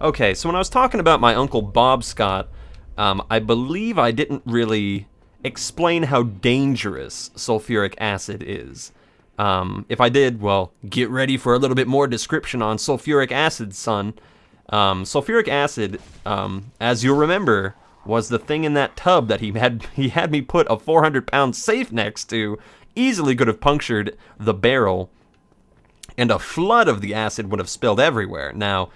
Okay, so when I was talking about my Uncle Bob Scott, I believe I didn't really explain how dangerous sulfuric acid is. If I did, well, get ready for a little bit more description on sulfuric acid, son. Sulfuric acid, as you'll remember, was the thing in that tub that he had me put a 400-pound safe next to. Easily could have punctured the barrel, and a flood of the acid would have spilled everywhere. Now,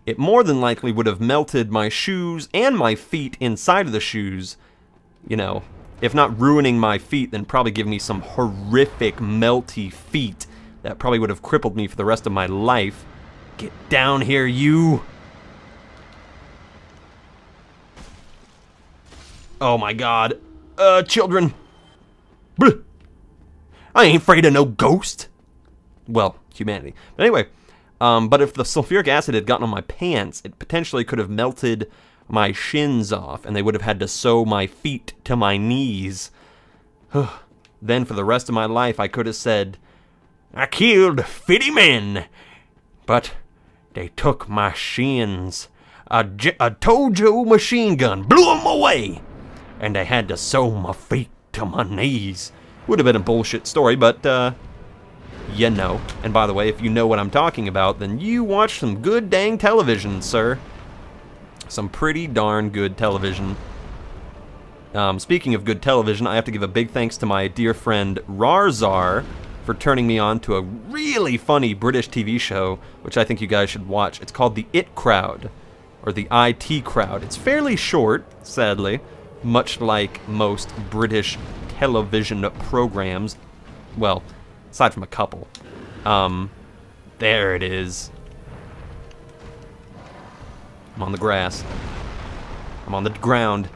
it more than likely would have melted my shoes and my feet inside of the shoes. You know, if not ruining my feet, then probably give me some horrific melty feet that probably would have crippled me for the rest of my life. Get down here, you! Oh my god. Children. Bleh. I ain't afraid of no ghost. Well, humanity. But anyway, but if the sulfuric acid had gotten on my pants, it potentially could have melted my shins off, and they would have had to sew my feet to my knees. Then for the rest of my life, I could have said, I killed 50 men, but they took my shins. A Tojo machine gun blew them away, and they had to sew my feet to my knees. Would have been a bullshit story, but, you know. And by the way, if you know what I'm talking about, then you watch some good dang television, sir. Some pretty darn good television. Speaking of good television, I have to give a big thanks to my dear friend Rarzar for turning me on to a really funny British TV show, which I think you guys should watch. It's called The It Crowd, or The IT Crowd. It's fairly short, sadly, much like most British television programs. Well, aside from a couple. There it is. I'm on the grass. I'm on the ground.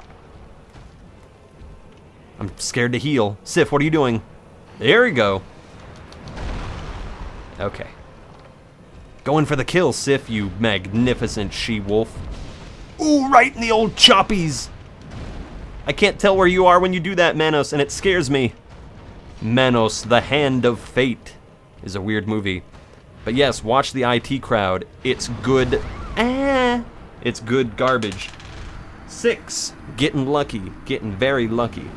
I'm scared to heal. Sif, what are you doing? There we go. Okay. Going for the kill, Sif, you magnificent she-wolf. Ooh, right in the old choppies. I can't tell where you are when you do that, Manos, and it scares me. Manos, the Hand of Fate is a weird movie. But yes, watch the IT Crowd. It's good. It's good garbage. 6. Getting lucky. Getting very lucky.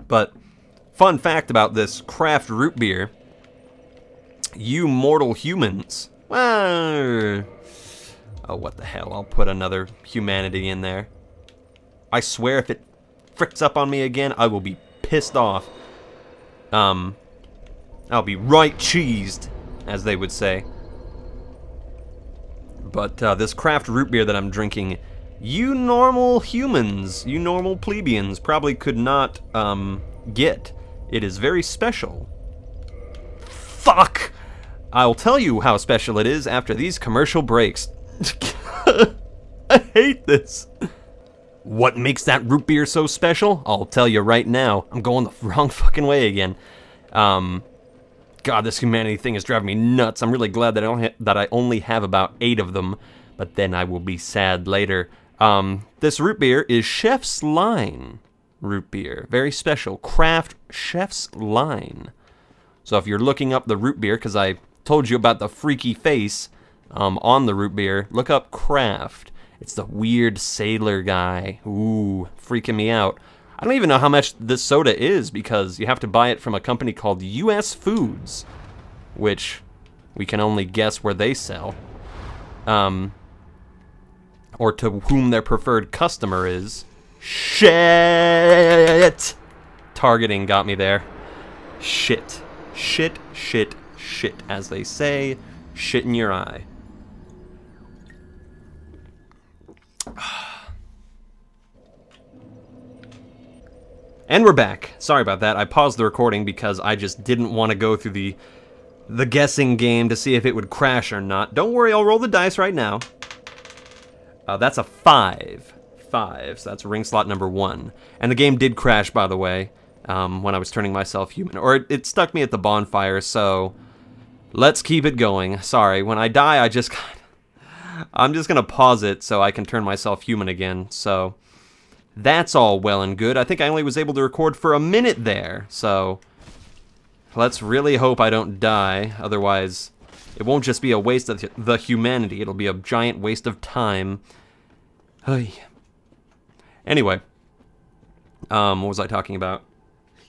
But, fun fact about this craft root beer. You mortal humans. Well, oh, what the hell. I'll put another humanity in there. I swear if it fricks up on me again, I will be pissed off. I'll be right cheesed, as they would say. But this craft root beer that I'm drinking, you normal humans, you normal plebeians probably could not get. It is very special. Fuck! I'll tell you how special it is after these commercial breaks. I hate this. What makes that root beer so special? I'll tell you right now. I'm going the wrong fucking way again. God, this humanity thing is driving me nuts. I'm really glad that I only have about 8 of them, but then I will be sad later. This root beer is Chef's Line root beer. Very special. Craft Chef's Line. So if you're looking up the root beer, because I told you about the freaky face on the root beer, look up Craft. It's the weird sailor guy. Ooh, freaking me out. I don't even know how much this soda is because you have to buy it from a company called US Foods, which we can only guess where they sell. Or to whom their preferred customer is. Shit! Targeting got me there. Shit. Shit, shit, shit. As they say, shit in your eye. And we're back. Sorry about that. I paused the recording because I just didn't want to go through the guessing game to see if it would crash or not. Don't worry, I'll roll the dice right now. That's a 5. 5, so that's ring slot number 1. And the game did crash, by the way, when I was turning myself human. Or it stuck me at the bonfire, so let's keep it going. Sorry, when I die, I'm just gonna pause it so I can turn myself human again, so that's all well and good. I think I only was able to record for a minute there, so let's really hope I don't die. Otherwise, It won't just be a waste of the humanity. It'll be a giant waste of time. Hey. Anyway. What was I talking about?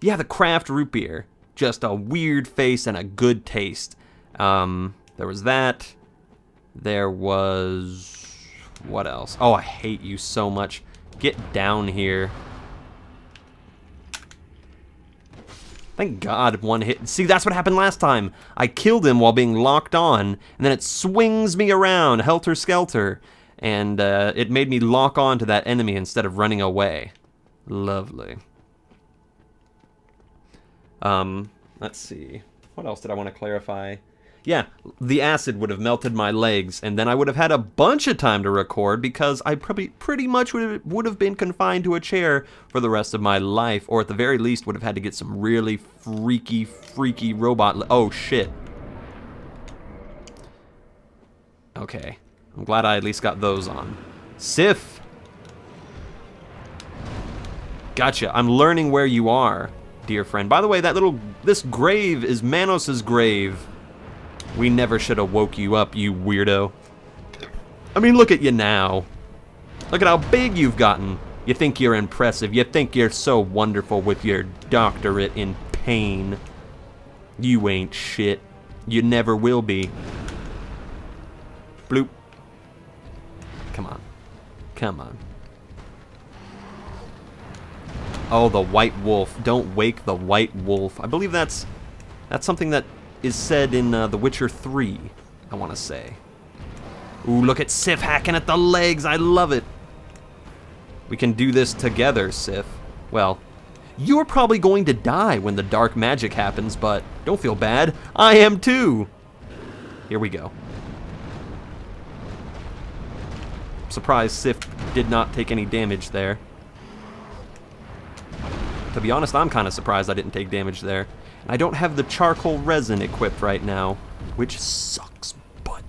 Yeah, the craft root beer. Just a weird face and a good taste. There was that. There was... What else? Oh, I hate you so much. Get down here. Thank God one hit. See, that's what happened last time. I killed him while being locked on, and then it swings me around, helter-skelter, and it made me lock on to that enemy instead of running away. Lovely. Let's see. What else did I want to clarify? Yeah, the acid would have melted my legs, and then I would have had a bunch of time to record because I pretty much would have been confined to a chair for the rest of my life, or at the very least would have had to get some really freaky robot. Oh, shit. Okay, I'm glad I at least got those on. Sif! Gotcha, I'm learning where you are, dear friend. By the way, this grave is Manos's grave. We never should have woke you up, you weirdo. I mean, look at you now. Look at how big you've gotten. You think you're impressive. You think you're so wonderful with your doctorate in pain. You ain't shit. You never will be. Bloop. Come on. Come on. Oh, the white wolf. Don't wake the white wolf. I believe that's something that is said in The Witcher 3, I want to say. Ooh, look at Sif hacking at the legs. I love it. We can do this together, Sif. Well, you're probably going to die when the dark magic happens, but don't feel bad. I am too. Here we go. I'm surprised Sif did not take any damage there. To be honest, I'm kind of surprised I didn't take damage there. I don't have the charcoal resin equipped right now, which sucks butt.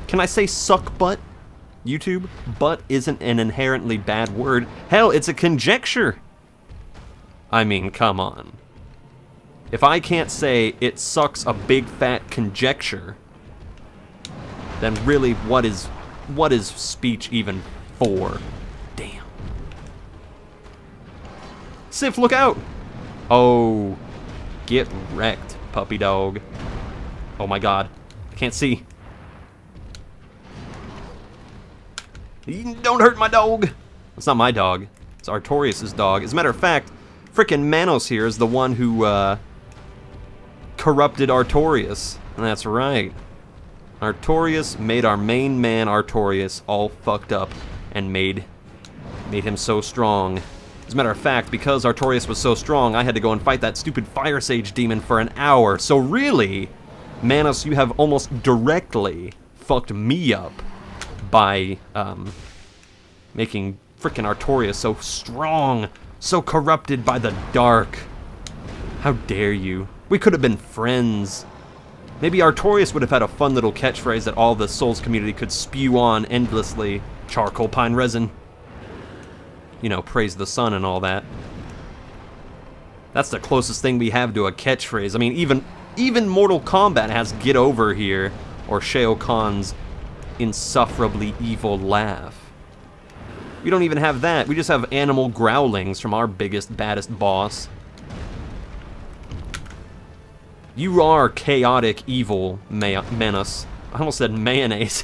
Can I say suck butt? YouTube? Butt isn't an inherently bad word. Hell, it's a conjecture. I mean, come on. If I can't say it sucks a big fat conjecture, then really what is speech even for? Damn. Sif, look out! Oh, get wrecked, puppy dog. Oh my God, I can't see. Don't hurt my dog. It's not my dog, it's Artorias' dog. As a matter of fact, frickin' Manos here is the one who corrupted Artorias. And that's right. Artorias made our main man Artorias all fucked up and made him so strong. As a matter of fact, because Artorias was so strong, I had to go and fight that stupid Fire Sage demon for an hour. So really, Manos, you have almost directly fucked me up by making frickin' Artorias so strong, so corrupted by the dark. How dare you? We could have been friends. Maybe Artorias would have had a fun little catchphrase that all the Souls community could spew on endlessly. Charcoal pine resin. You know, praise the sun and all that. That's the closest thing we have to a catchphrase. I mean, even Mortal Kombat has Get Over Here, or Shao Kahn's insufferably evil laugh. We don't even have that. We just have animal growlings from our biggest, baddest boss. You are chaotic, evil, Manos. I almost said mayonnaise.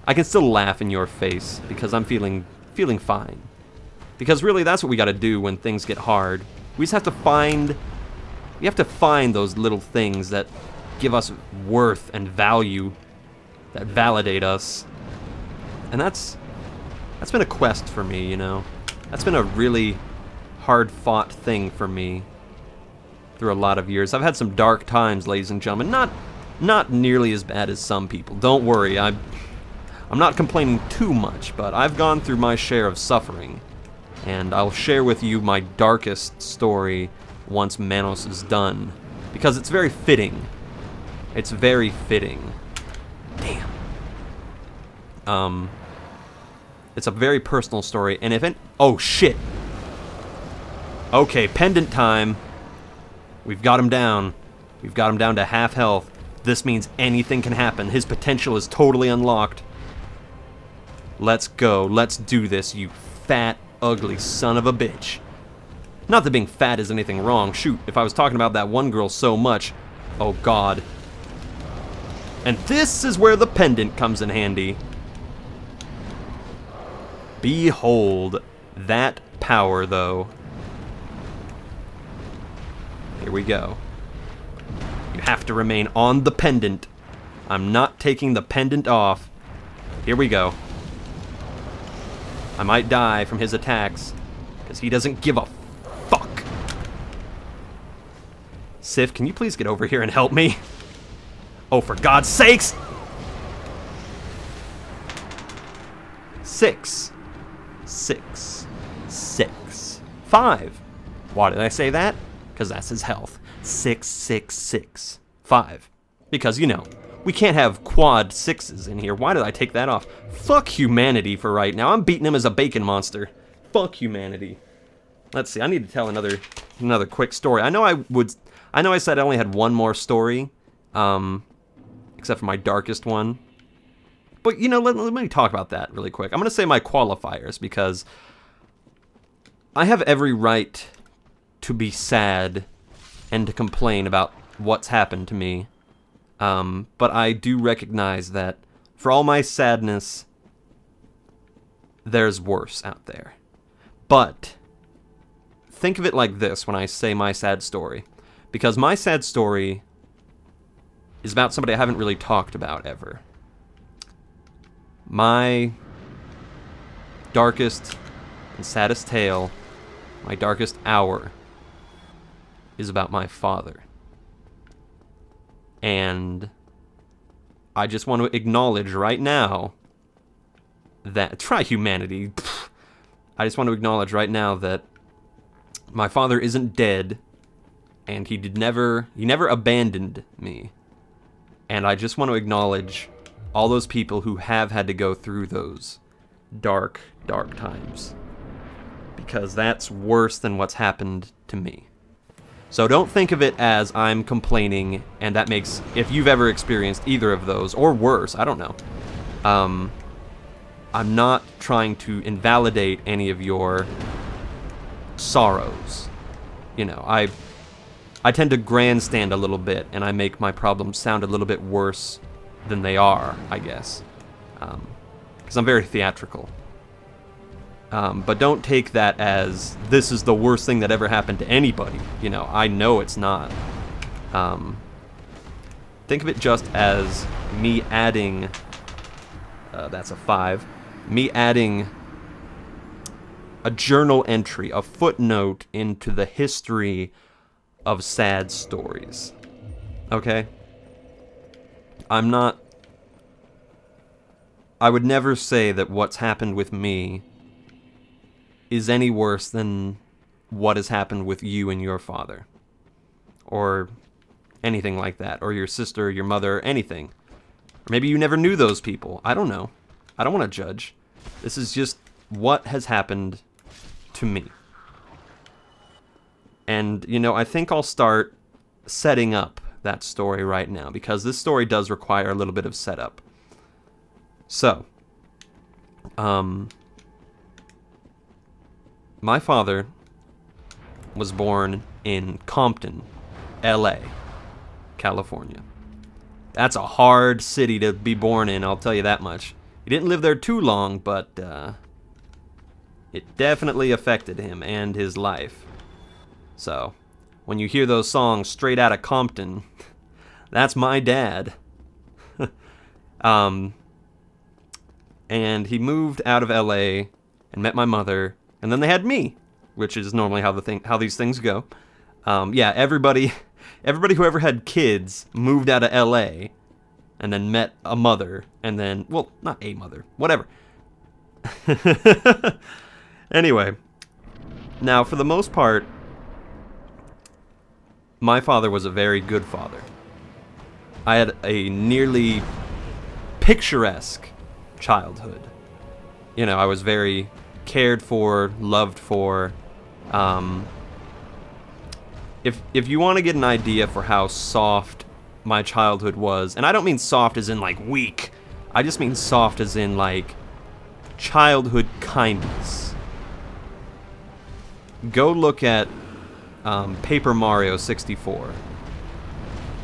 I can still laugh in your face because I'm feeling fine. Because really, that's what we gotta do when things get hard. We just have to find those little things that give us worth and value, that validate us. And that's been a quest for me, you know. That's been a really hard-fought thing for me through a lot of years. I've had some dark times, ladies and gentlemen. Not nearly as bad as some people. Don't worry, I'm not complaining too much, but I've gone through my share of suffering. And I'll share with you my darkest story once Manos is done. Because it's very fitting. It's very fitting. Damn. It's a very personal story, and if it... Oh, shit. Okay, pendant time. We've got him down. We've got him down to half health. This means anything can happen. His potential is totally unlocked. Let's go. Let's do this, you fat, ugly son of a bitch. Not that being fat is anything wrong. Shoot, if I was talking about that one girl so much. Oh, God. And this is where the pendant comes in handy. Behold that power, though. Here we go. You have to remain on the pendant. I'm not taking the pendant off. Here we go. I might die from his attacks, because he doesn't give a fuck. Sif, can you please get over here and help me? Oh, for God's sakes! 6. 6. 6. 5. Why did I say that? Because that's his health. 6, 6, 6. 5. Because, you know, we can't have quad 6s in here. Why did I take that off? Fuck humanity for right now. I'm beating him as a bacon monster. Fuck humanity. Let's see. I need to tell another quick story. I know I said I only had one more story, except for my darkest one. But, you know, let me talk about that really quick. I'm going to say my qualifiers, because I have every right to be sad and to complain about what's happened to me. But I do recognize that for all my sadness, there's worse out there. But think of it like this when I say my sad story. Because my sad story is about somebody I haven't really talked about ever. My darkest and saddest tale, my darkest hour, is about my father. And I just want to acknowledge right now that, try humanity, I just want to acknowledge right now that my father isn't dead, and he never abandoned me. And I just want to acknowledge all those people who have had to go through those dark, dark times. Because that's worse than what's happened to me. So don't think of it as I'm complaining, and that makes, if you've ever experienced either of those, or worse, I don't know. I'm not trying to invalidate any of your sorrows. You know, I tend to grandstand a little bit, and I make my problems sound a little bit worse than they are, I guess. Because I'm very theatrical. But don't take that as, this is the worst thing that ever happened to anybody. You know, I know it's not. Think of it just as me adding, that's a 5, me adding a journal entry, a footnote into the history of sad stories. Okay? I would never say that what's happened with me is any worse than what has happened with you and your father. Or anything like that. Or your sister, your mother, anything. Or maybe you never knew those people. I don't know. I don't want to judge. This is just what has happened to me. And, you know, I think I'll start setting up that story right now, because this story does require a little bit of setup. So, my father was born in Compton, LA, California. That's a hard city to be born in, I'll tell you that much. He didn't live there too long, but it definitely affected him and his life. So, when you hear those songs straight out of Compton, that's my dad. And he moved out of LA and met my mother, and then they had me, which is normally how these things go. Yeah, everybody who ever had kids moved out of LA and then met a mother, and then, well, not a mother, whatever. Anyway, now for the most part, my father was a very good father. I had a nearly picturesque childhood. You know, I was very cared for, loved for. if you want to get an idea for how soft my childhood was, and I don't mean soft as in like weak, I just mean soft as in like childhood kindness. Go look at Paper Mario 64.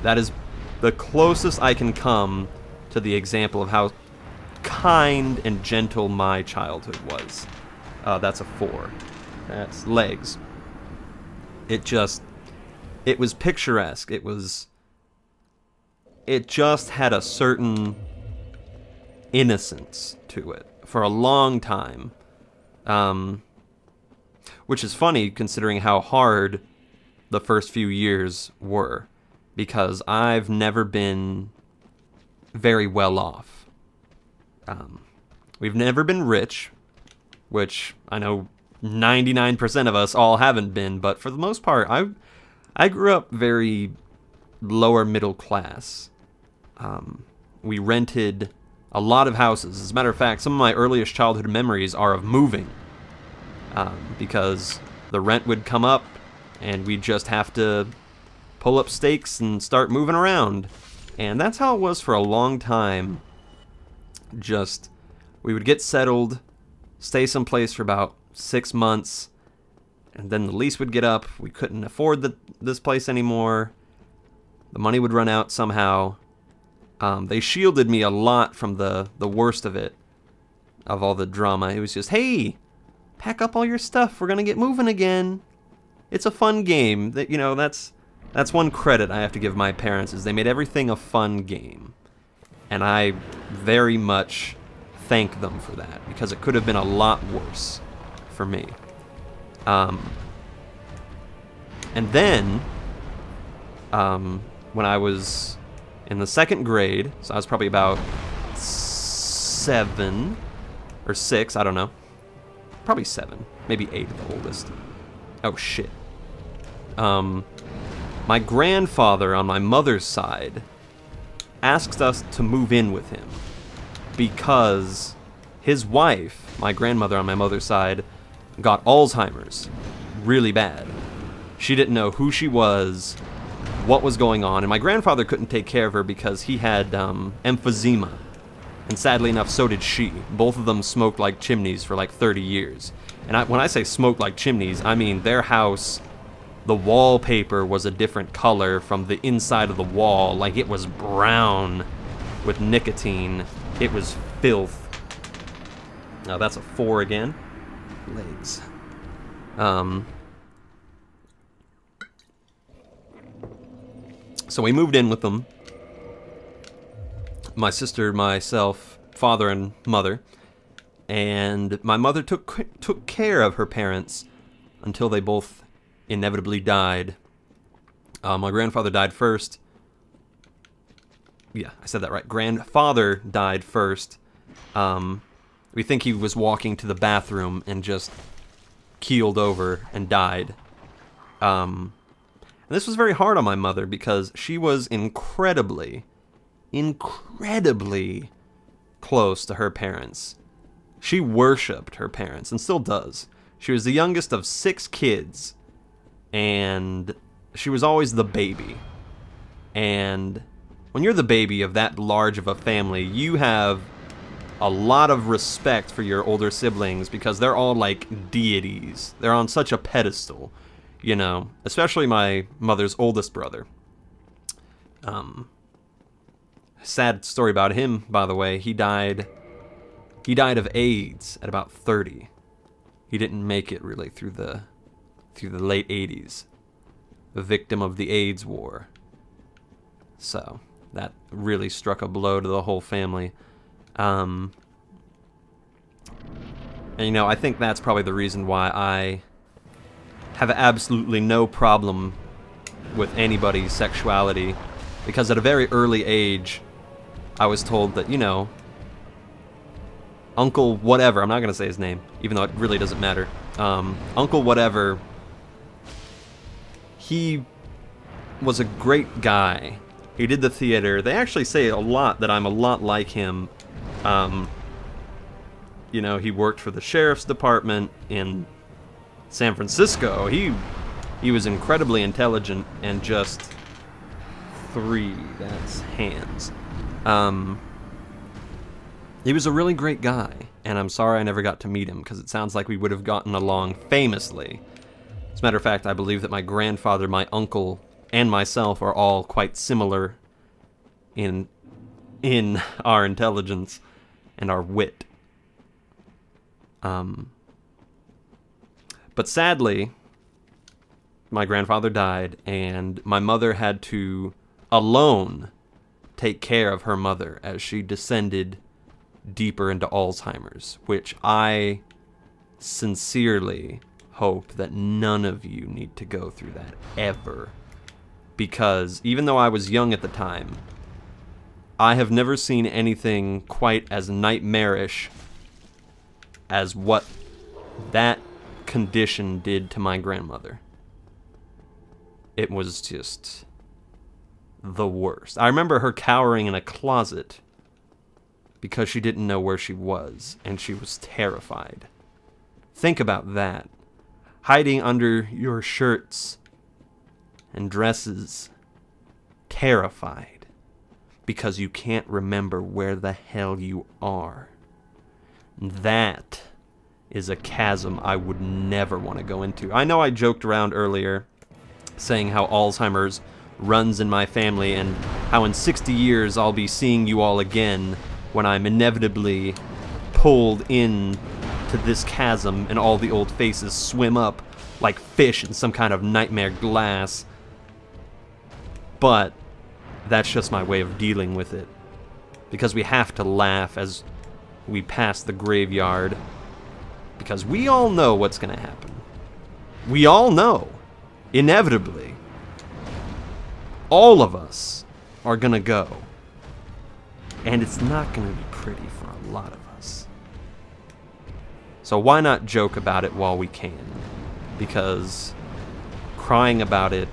That is the closest I can come to the example of how kind and gentle my childhood was. That's a 4. That's legs. It was picturesque. It just had a certain innocence to it for a long time. Which is funny considering how hard the first few years were, because I've never been very well off. We've never been rich, which I know 99% of us all haven't been, but for the most part, I grew up very lower middle class. We rented a lot of houses. As a matter of fact, some of my earliest childhood memories are of moving, because the rent would come up and we'd just have to pull up stakes and start moving around. And that's how it was for a long time. Just, we would get settled, stay someplace for about 6 months, and then the lease would get up. We couldn't afford this place anymore. The money would run out somehow. They shielded me a lot from the worst of it, of all the drama. It was just, hey, pack up all your stuff. We're gonna get moving again. It's a fun game. That, you know, that's one credit I have to give my parents, is they made everything a fun game. And I very much thank them for that, because it could have been a lot worse for me. And then, when I was in the 2nd grade, so I was probably about 7 or 6, I don't know. Probably 7, maybe 8 at the oldest. Oh shit. My grandfather on my mother's side asked us to move in with him because his wife, my grandmother on my mother's side, got Alzheimer's really bad. She didn't know who she was, what was going on, and my grandfather couldn't take care of her because he had emphysema. And sadly enough, so did she. Both of them smoked like chimneys for like 30 years. And when I say smoked like chimneys, I mean their house, the wallpaper was a different color from the inside of the wall. Like, it was brown with nicotine. It was filth. Now that's a 4 again. Legs. So we moved in with them. My sister, myself, father, and mother. And my mother took care of her parents until they both inevitably died. My grandfather died first. Yeah, I said that right. Grandfather died first. We think he was walking to the bathroom and just keeled over and died. And this was very hard on my mother because she was incredibly close to her parents. She worshipped her parents and still does. She was the youngest of 6 kids, and she was always the baby. And when you're the baby of that large of a family, you have a lot of respect for your older siblings because they're all like deities. They're on such a pedestal, you know, especially my mother's oldest brother. Sad story about him, by the way. He died of AIDS at about 30. He didn't make it really through the late 80s. A victim of the AIDS war. So that really struck a blow to the whole family. And you know, I think that's probably the reason why I have absolutely no problem with anybody's sexuality, because at a very early age I was told that, you know, Uncle whatever, I'm not going to say his name, even though it really doesn't matter, Uncle whatever, he was a great guy. He did the theater. They actually say a lot that I'm a lot like him. You know, he worked for the sheriff's department in San Francisco. He He was incredibly intelligent and just 3. That's hands. He was a really great guy, and I'm sorry I never got to meet him, because it sounds like we would have gotten along famously. As a matter of fact, I believe that my grandfather, my uncle, and myself are all quite similar in our intelligence and our wit. But sadly, my grandfather died, and my mother had to alone take care of her mother as she descended deeper into Alzheimer's, which I sincerely hope that none of you need to go through that ever. Because even though I was young at the time, I have never seen anything quite as nightmarish as what that condition did to my grandmother. It was just the worst. I remember her cowering in a closet because she didn't know where she was, and she was terrified. Think about that. Hiding under your shirts and dresses, terrified, because you can't remember where the hell you are. That is a chasm I would never want to go into. I know I joked around earlier saying how Alzheimer's runs in my family and how in 60 years I'll be seeing you all again when I'm inevitably pulled in to this chasm and all the old faces swim up like fish in some kind of nightmare glass. But that's just my way of dealing with it, because we have to laugh as we pass the graveyard, because we all know what's gonna happen. We all know, inevitably, all of us are gonna go, and it's not gonna be pretty for a lot of us. So why not joke about it while we can? Because crying about it,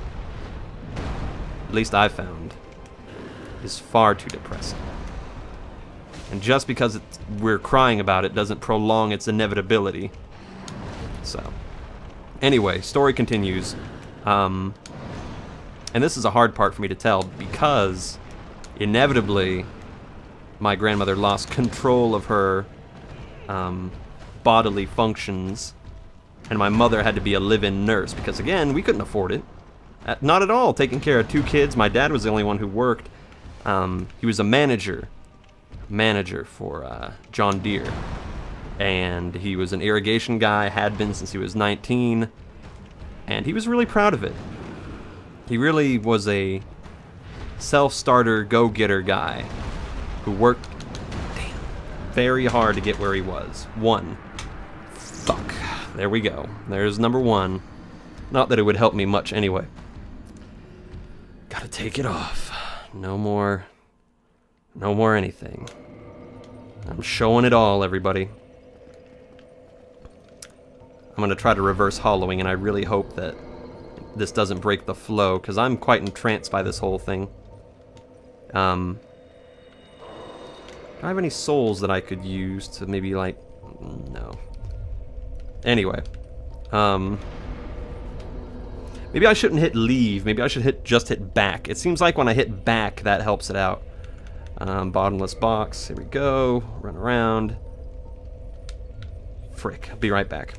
at least I've found, is far too depressing. And just because we're crying about it doesn't prolong its inevitability. So, anyway, story continues. And this is a hard part for me to tell, because inevitably my grandmother lost control of her bodily functions, and my mother had to be a live-in nurse, because again, we couldn't afford it. Not at all, taking care of 2 kids. My dad was the only one who worked. He was a manager for John Deere, and he was an irrigation guy, had been since he was 19, and he was really proud of it. He really was a self-starter, go-getter guy who worked very hard to get where he was. Fuck. There we go. There's number 1. Not that it would help me much anyway. Gotta take it off. No more anything. I'm showing it all, everybody. I'm gonna try to reverse hollowing, and I really hope that this doesn't break the flow, because I'm quite entranced by this whole thing. Do I have any souls that I could use to maybe, like... No. Anyway. Maybe I shouldn't hit leave. Maybe I should just hit back. It seems like when I hit back, that helps it out. Bottomless box. Here we go. Run around. Frick. I'll be right back.